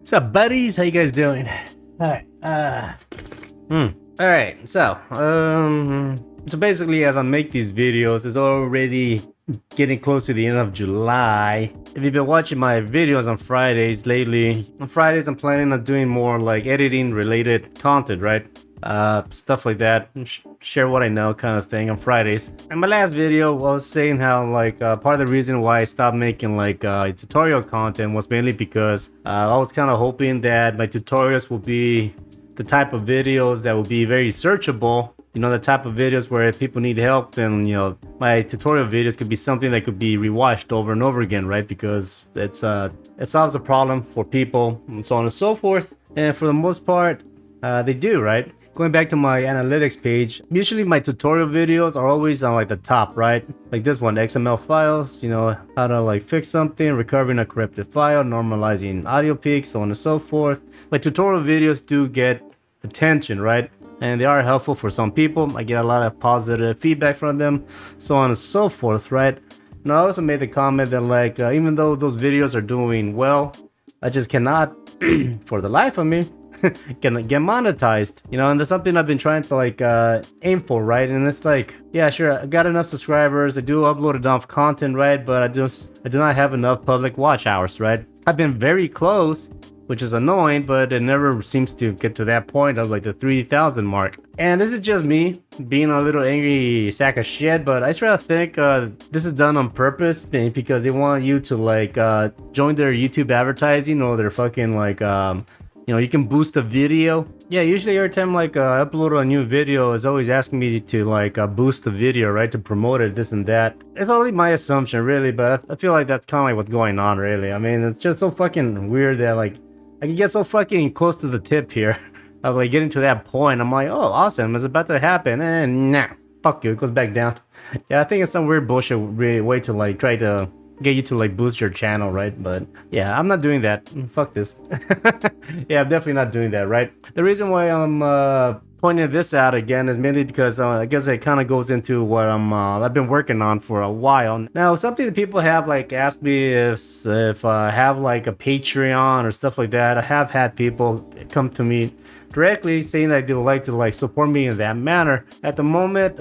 What's up, buddies? How you guys doing? Alright, Alright, so basically as I make these videos, it's already getting close to the end of July. If you've been watching my videos on Fridays lately, on Fridays I'm planning on doing more like editing related content, right? Stuff like that, share what I know kind of thing on Fridays. In my last video I was saying how part of the reason why I stopped making tutorial content was mainly because I was kind of hoping that my tutorials will be the type of videos that will be very searchable. You know, the type of videos where if people need help, then, you know, my tutorial videos could be something that could be rewatched over and over again, right? Because it solves a problem for people and so on and so forth. And for the most part, they do, right? Going back to my analytics page, usually my tutorial videos are always on like the top, right? Like this one, XML files, you know, how to like fix something, recovering a corrupted file, normalizing audio peaks, so on and so forth. My tutorial videos do get attention, right? And they are helpful for some people. I get a lot of positive feedback from them, so on and so forth, right? And I also made the comment that even though those videos are doing well, I just cannot, for the life of me, can get monetized, you know. And that's something I've been trying to aim for, right? And it's like, yeah, sure, I got enough subscribers, I do upload enough content, right? But I do not have enough public watch hours, right? I've been very close, which is annoying, but it never seems to get to that point of like the 3,000 mark. And this is just me being a little angry sack of shit, but I sort of think this is done on purpose because they want you to join their YouTube advertising or their fucking you know, you can boost a video. Yeah, usually every time I upload a new video, it's always asking me to boost the video, right? To promote it, this and that. It's only my assumption, really, but I feel like that's kind of like what's going on, really. I mean, it's just so fucking weird that I can get so fucking close to the tip here of getting to that point. I'm like, oh, awesome, it's about to happen, and nah, fuck you, it goes back down. Yeah, I think it's some weird bullshit way to try to get you to boost your channel, right? But yeah, I'm not doing that. Fuck this. Yeah, I'm definitely not doing that, right? The reason why I'm pointing this out again is mainly because I guess it kind of goes into what I've been working on for a while now. Something that people have asked me if I have a Patreon or stuff like that. I have had people come to me directly saying that they would like to support me in that manner. At the moment,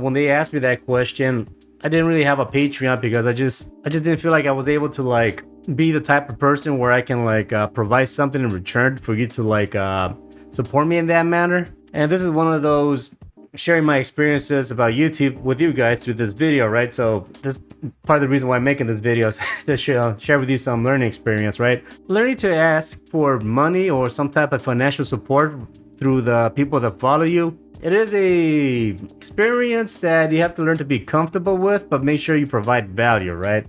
when they asked me that question, I didn't really have a Patreon because I just didn't feel like I was able to be the type of person where I can provide something in return for you to support me in that manner. And this is one of those sharing my experiences about YouTube with you guys through this video, right? So this part of the reason why I'm making this video is to share with you some learning experience, right? Learning to ask for money or some type of financial support through the people that follow you. It is a experience that you have to learn to be comfortable with, but make sure you provide value, right?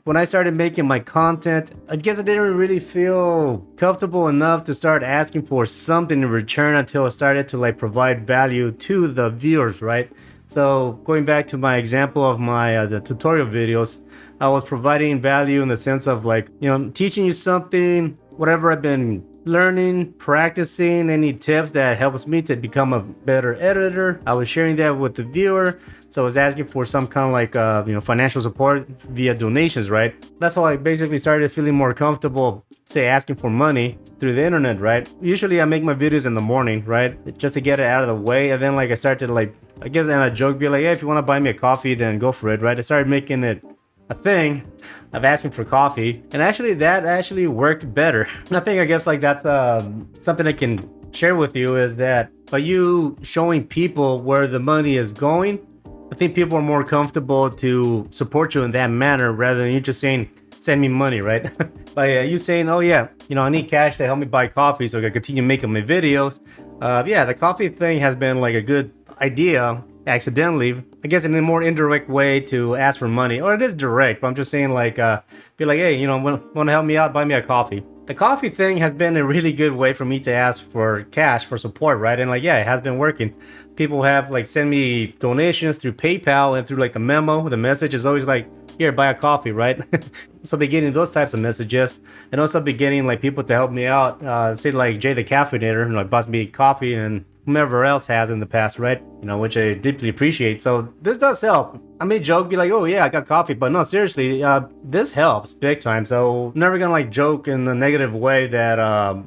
When I started making my content, I guess I didn't really feel comfortable enough to start asking for something in return until I started to provide value to the viewers, right? So going back to my example of my the tutorial videos, I was providing value in the sense of you know, teaching you something, whatever I've been learning, practicing, any tips that helps me to become a better editor. I was sharing that with the viewer, so I was asking for some kind of you know, financial support via donations, right? That's how I basically started feeling more comfortable, say, asking for money through the internet, right? Usually I make my videos in the morning, right, just to get it out of the way, and then I started I guess in a joke be hey, if you want to buy me a coffee, then go for it, right? I started making it a thing of asking for coffee, and that actually worked better. And I guess that's something I can share with you, is that by you showing people where the money is going, I think people are more comfortable to support you in that manner rather than you just saying, send me money, right? By you saying, oh yeah, you know, I need cash to help me buy coffee so I can continue making my videos. Yeah, the coffee thing has been a good idea accidentally, I guess, in a more indirect way to ask for money. Or it is direct, but I'm just saying be hey, you know, want to help me out, buy me a coffee. The coffee thing has been a really good way for me to ask for cash for support, right? And yeah, it has been working. People have send me donations through PayPal, and through the memo, the message is always here, buy a coffee, right? So be getting those types of messages, and also be getting people to help me out, say Jay the Caffeinator, buys me coffee, and whomever else has in the past, right? You know, which I deeply appreciate. So this does help. I may joke, be like, oh yeah, I got coffee, but no, seriously, this helps big time. So I'm never gonna like joke in a negative way that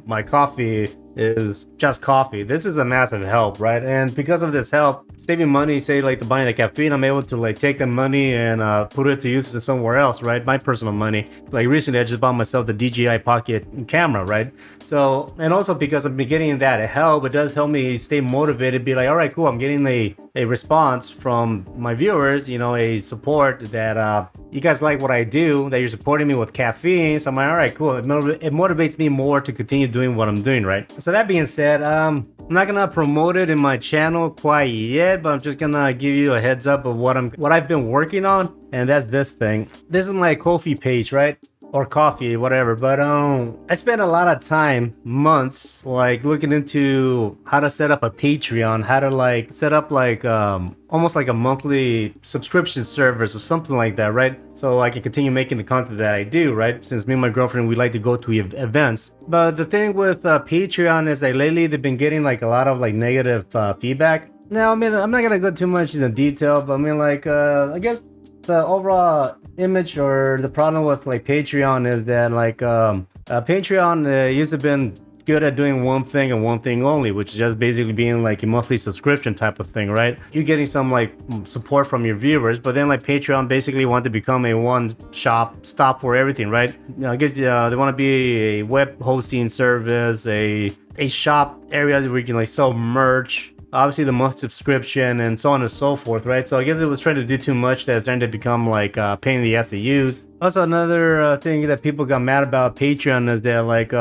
my coffee is just coffee. This is a massive help, right? And because of this help, saving money, say like the buying the caffeine, I'm able to like take the money and put it to use somewhere else, right? My personal money. Like recently, I just bought myself the DJI Pocket camera, right? So, and also because I've been getting that help, it does help me stay motivated. Be like, all right, cool, I'm getting a response from my viewers, you know, a support that you guys like what I do, that you're supporting me with caffeine. So I'm like, all right, cool. It motivates me more to continue doing what I'm doing, right? So that being said, I'm not gonna promote it in my channel quite yet, but I'm just gonna give you a heads up of what I've been working on, and that's this thing. This is my Ko-fi page, right? Or coffee, whatever. But I spent a lot of time, months, like looking into how to set up a Patreon, how to like set up like almost like a monthly subscription service or something like that, right? So I can continue making the content that I do, right? Since me and my girlfriend, we like to go to events. But the thing with Patreon is that lately they've been getting like a lot of like negative feedback. Now, I mean, I'm not gonna go too much into detail, but I mean, like, I guess the overall image or the problem with like Patreon is that like Patreon used to been good at doing one thing and one thing only, which is just basically being like a monthly subscription type of thing, right? You're getting some like support from your viewers, but then like Patreon basically want to become a stop for everything, right? I guess they want to be a web hosting service, a shop area where you can like sell merch, obviously the month subscription, and so on and so forth, right? So I guess it was trying to do too much that's starting to become like pain in the ass to use. Also, another thing that people got mad about Patreon is that like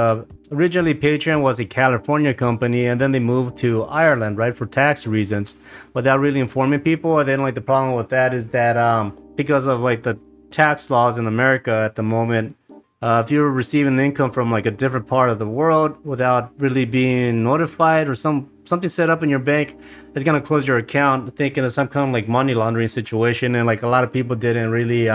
originally Patreon was a California company, and then they moved to Ireland, right, for tax reasons, without really informing people. And then like the problem with that is that because of like the tax laws in America at the moment, if you're receiving income from like a different part of the world without really being notified or something set up in your bank, it's gonna close your account, thinking of some kind of like money laundering situation. And like a lot of people didn't really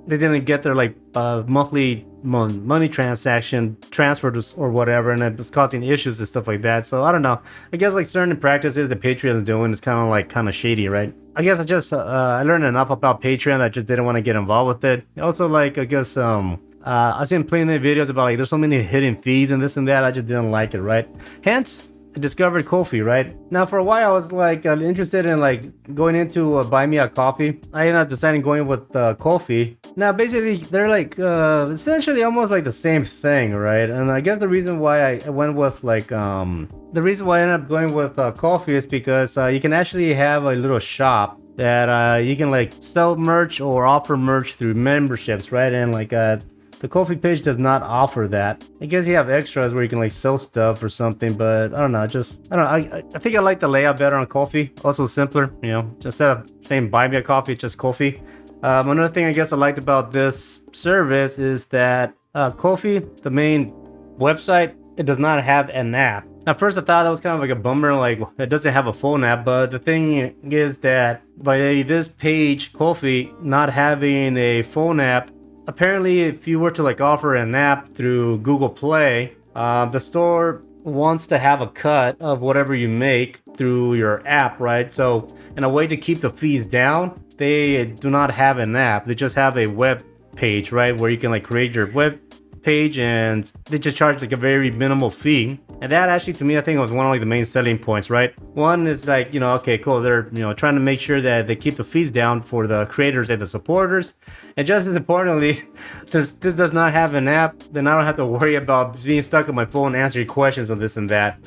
they didn't get their like monthly money transaction transferred or whatever, and it was causing issues and stuff like that. So I don't know, I guess like certain practices that Patreon is doing is kind of shady, right? I guess I learned enough about Patreon that I just didn't want to get involved with it. Also, like, I guess I've seen plenty of videos about like there's so many hidden fees and this and that. I just didn't like it, right? Hence, I discovered Ko-fi, right? Now, for a while, I was like interested in like going into buy me a coffee. I ended up deciding going with Ko-fi. Now, basically, they're like essentially almost like the same thing, right? And I guess the reason why I went with like the reason why I ended up going with Ko-fi is because you can actually have a little shop that you can like sell merch or offer merch through memberships, right? And like the Ko-fi page does not offer that. I guess you have extras where you can like sell stuff or something, but I don't know. I don't know. I think I like the layout better on Ko-fi. Also simpler, you know. Instead of saying buy me a coffee, it's just Ko-fi. Another thing I guess I liked about this service is that Ko-fi, the main website, it does not have an app. At first I thought that was kind of like a bummer, like it doesn't have a phone app, but the thing is that by this page, Ko-fi, not having a phone app, apparently if you were to like offer an app through Google Play, the store wants to have a cut of whatever you make through your app, right? So in a way to keep the fees down, they do not have an app. They just have a web page, right, where you can like create your web page, and they just charge like a very minimal fee. And that actually, to me, I think was one of like the main selling points, right? One is like, you know, okay, cool, they're, you know, trying to make sure that they keep the fees down for the creators and the supporters. And just as importantly, since this does not have an app, then I don't have to worry about being stuck on my phone answering questions on this and that.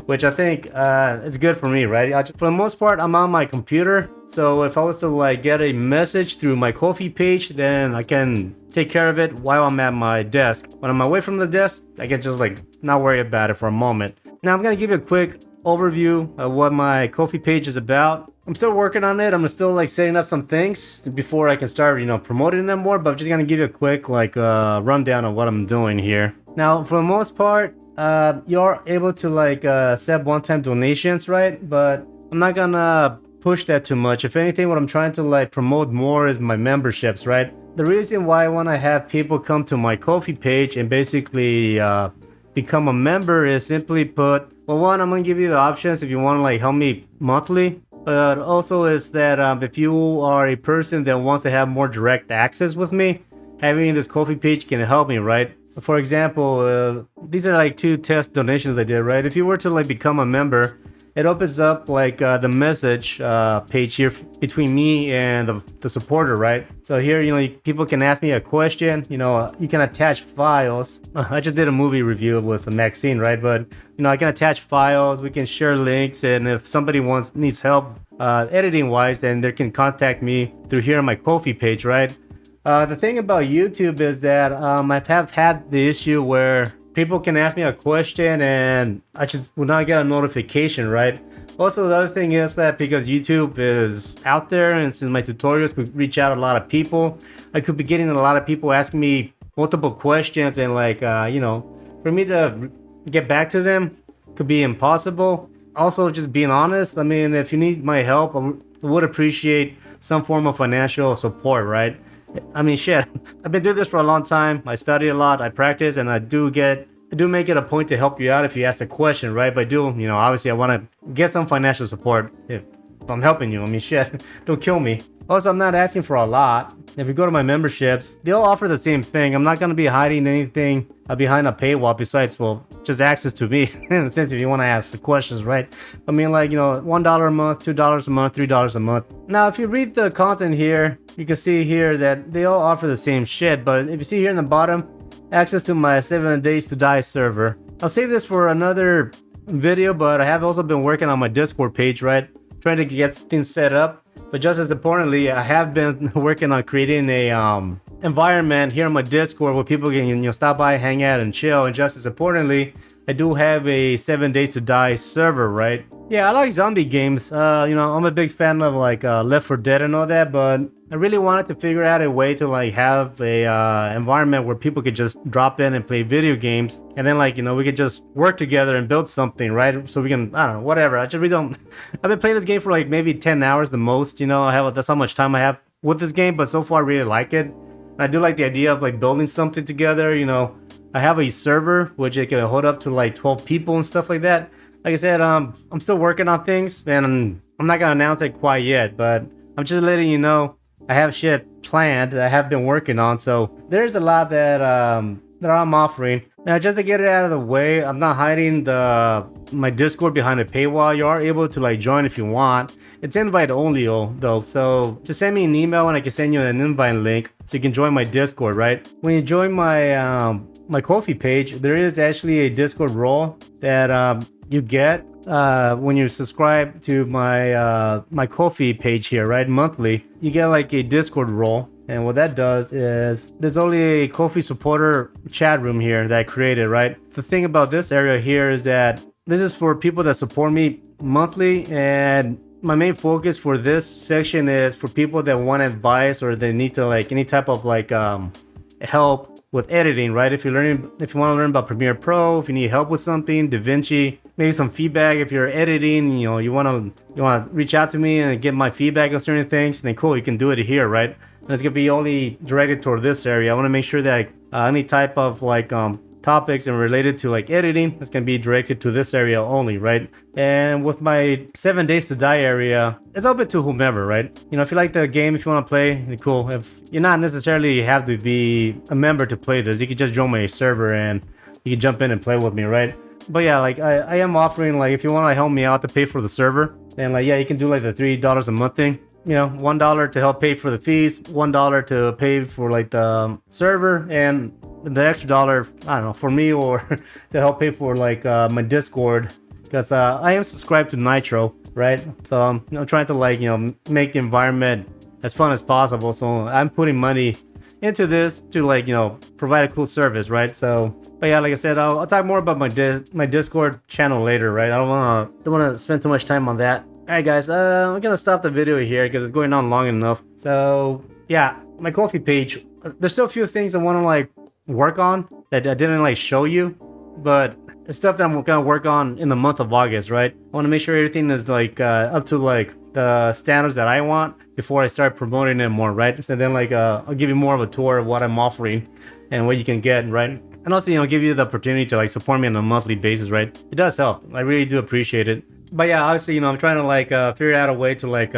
Which I think is good for me, right? For the most part, I'm on my computer, so if I was to like get a message through my Ko-fi page, then I can take care of it while I'm at my desk. When I'm away from the desk, I can just like not worry about it for a moment. Now I'm gonna give you a quick overview of what my Ko-fi page is about. I'm still working on it. I'm still like setting up some things before I can start, you know, promoting them more, but I'm just gonna give you a quick like rundown of what I'm doing here. Now, for the most part, you're able to like set one-time donations, right? But I'm not gonna push that too much. If anything, what I'm trying to like promote more is my memberships, right? The reason why I want to have people come to my Ko-fi page and basically become a member is simply put, well, one, I'm gonna give you the options if you want to like help me monthly. but also is that if you are a person that wants to have more direct access with me, having this Ko-fi page can help me, right? For example, these are like 2 test donations I did, right? If you were to like become a member, it opens up like the message page here between me and the supporter, right? So here, people can ask me a question. You can attach files. I just did a movie review with Maxine, right? But I can attach files. We can share links, and if somebody needs help editing wise, then they can contact me through here on my Ko-fi page, right? The thing about YouTube is that I have had the issue where people can ask me a question and I just will not get a notification, right? Also, the other thing is that because YouTube is out there and since my tutorials could reach out a lot of people, I could be getting a lot of people asking me multiple questions, and like, for me to get back to them could be impossible. Also, just being honest, I mean, if you need my help, I would appreciate some form of financial support, right? I mean, shit, I've been doing this for a long time. I study a lot, I practice, and I do make it a point to help you out if you ask a question, right? But obviously I want to get some financial support if I'm helping you. I mean, shit, don't kill me. Also, I'm not asking for a lot. If you go to my memberships, they'll offer the same thing. I'm not going to be hiding anything behind a paywall besides, well, just access to me. In a sense, if you want to ask the questions, right? I mean, like, $1 a month, $2 a month, $3 a month. Now, if you read the content here, you can see here that they all offer the same shit. But if you see here in the bottom, access to my 7 Days to Die server. I'll save this for another video, but I have also been working on my Discord page, right? Trying to get things set up. But just as importantly, I have been working on creating a environment here on my Discord where people can stop by, hang out, and chill. And just as importantly, I do have a 7 Days to Die server, right? Yeah, I like zombie games. I'm a big fan of like Left 4 Dead and all that, but I really wanted to figure out a way to like have a environment where people could just drop in and play video games, and then we could just work together and build something, right? So we can, I don't know, whatever. I just really don't. I've been playing this game for like maybe 10 hours the most. That's how much time I have with this game, but so far I really like it. I do like the idea of like building something together. I have a server which it can hold up to like 12 people and stuff like that. Like I said, I'm still working on things, and I'm not gonna announce it quite yet, but I'm just letting you know I have shit planned that I have been working on. So there's a lot that I'm offering. Now, just to get it out of the way, I'm not hiding my Discord behind a paywall. You are able to like join if you want. It's invite only though, so just send me an email and I can send you an invite link so you can join my Discord, right? When you join my Ko-fi page, there is actually a Discord role that you get when you subscribe to my Ko-fi page here, right? Monthly, you get like a Discord role. And what that does is there's only a Ko-fi supporter chat room here that I created, right? The thing about this area here is that this is for people that support me monthly, and my main focus for this section is for people that want advice or they need to like any type of like help with editing, right? If you want to learn about Premiere Pro, if you need help with something, DaVinci, maybe some feedback if you're editing, you want to reach out to me and get my feedback on certain things, then cool, you can do it here, right? And it's gonna be only directed toward this area. I want to make sure that any type of like topics and related to like editing, it's gonna be directed to this area only, right? And with my 7 Days to Die area, it's open to whomever, right? If you like the game, if you want to play, cool. If you're not necessarily have to be a member to play this, you can just join my server and you can jump in and play with me, right? But yeah, like I am offering, like, if you want to help me out to pay for the server, then like, yeah, you can do like the $3 a month thing. $1 to help pay for the fees, $1 to pay for like the server, and the extra dollar, I don't know, for me or to help pay for like my Discord, because I am subscribed to Nitro, right? So I'm trying to like make the environment as fun as possible. So I'm putting money into this to like provide a cool service, right? So, but yeah, like I said, I'll talk more about my Discord channel later, right? I don't want to spend too much time on that. Alright guys, I'm gonna stop the video here because it's going on long enough. So yeah, my Ko-fi page, there's still a few things I want to like work on that I didn't like show you, but it's stuff that I'm gonna work on in the month of August, right? I want to make sure everything is like up to like the standards that I want before I start promoting it more, right? So then like I'll give you more of a tour of what I'm offering and what you can get, right? And also give you the opportunity to like support me on a monthly basis, right? It does help. I really do appreciate it. But yeah, obviously, I'm trying to like figure out a way to like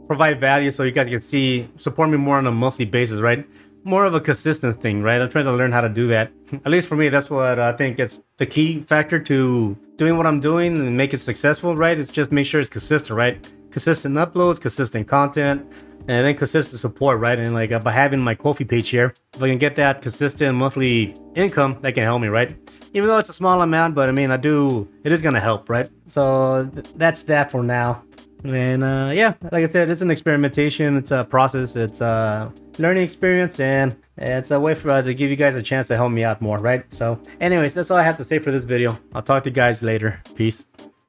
provide value so you guys can see support me more on a monthly basis, right? More of a consistent thing, right? I'm trying to learn how to do that. At least for me, that's what I think is the key factor to doing what I'm doing and make it successful, right? It's just make sure it's consistent, right? Consistent uploads, consistent content, and then consistent support, right? And like by having my Ko-fi page here, if I can get that consistent monthly income, that can help me, right? Even though it's a small amount, but I mean, it is gonna help, right? So that's that for now. And yeah, like I said, it's an experimentation, it's a process, it's a learning experience, and it's a way for to give you guys a chance to help me out more, right? So anyways, that's all I have to say for this video. I'll talk to you guys later. Peace.